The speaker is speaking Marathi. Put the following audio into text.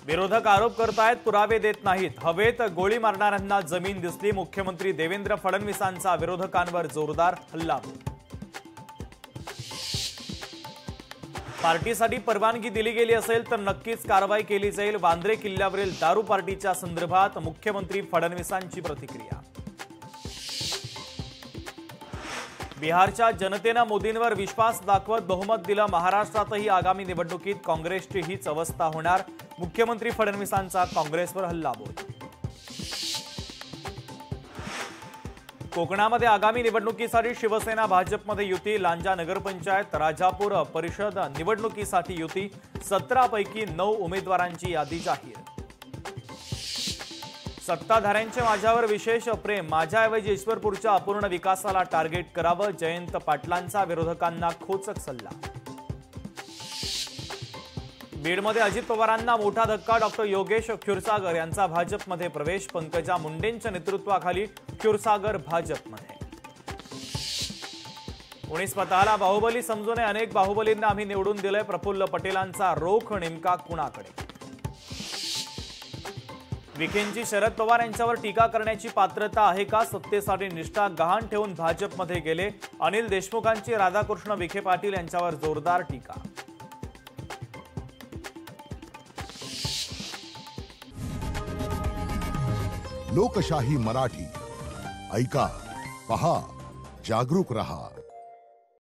विरोधक आरोप करतायत, पुरावे देत नाहीत। हवेत गोळी मारणाऱ्यांना जमीन दिसली। मुख्यमंत्री देवेंद्र फडणवीसांचा विरोधकांवर जोरदार हल्लाबोल। पार्टीसाठी परवानगी दिली गेली असेल तर नक्कीच कारवाई केली जाईल। वांद्रे किल्ल्यावरील दारू पार्टीच्या संदर्भात मुख्यमंत्री फडणवीसांची प्रतिक्रिया। बिहारच्या जनतेनं मोदींवर विश्वास दाखवत बहुमत दिलं। महाराष्ट्रातही आगामी निवडणुकीत काँग्रेसची हीच अवस्था होणार। मुख्यमंत्री फडणवीसांचा काँग्रेसवर हल्लाबोल। कोकणामध्ये आगामी निवडणुकीसाठी शिवसेना भाजपमध्ये युती। लांजा नगरपंचायत राजापूर परिषद निवडणुकीसाठी युती। 17 पैकी 9 उमेदवारांची यादी जाहीर। सत्ताधाऱ्यांचे माझ्यावर विशेष प्रेम। माझ्याऐवजी ईश्वरपूरच्या अपूर्ण विकासाला टार्गेट करावं। जयंत पाटलांचा विरोधकांना खोचक सल्ला। बीडमध्ये अजित पवारांना मोठा धक्का। डॉक्टर योगेश क्षीरसागर यांचा भाजपमध्ये प्रवेश। पंकजा मुंडेंच्या नेतृत्वाखाली क्षीरसागर भाजपमध्ये। कोणी स्वतःला बाहुबली समजू नये, अनेक बाहुबलींना आम्ही निवडून दिलंय। प्रफुल्ल पटेलांचा रोख नेमका कुणाकडे? विखेंची शरद पवार यांच्यावर टीका करण्याची पात्रता आहे का? सत्तेसाठी निष्ठा गहाण ठेवून भाजपमध्ये गेले। अनिल देशमुखांची राधाकृष्ण विखे पाटील यांच्यावर जोरदार टीका। लोकशाही मराठी ऐका, पहा, जागरूक रहा।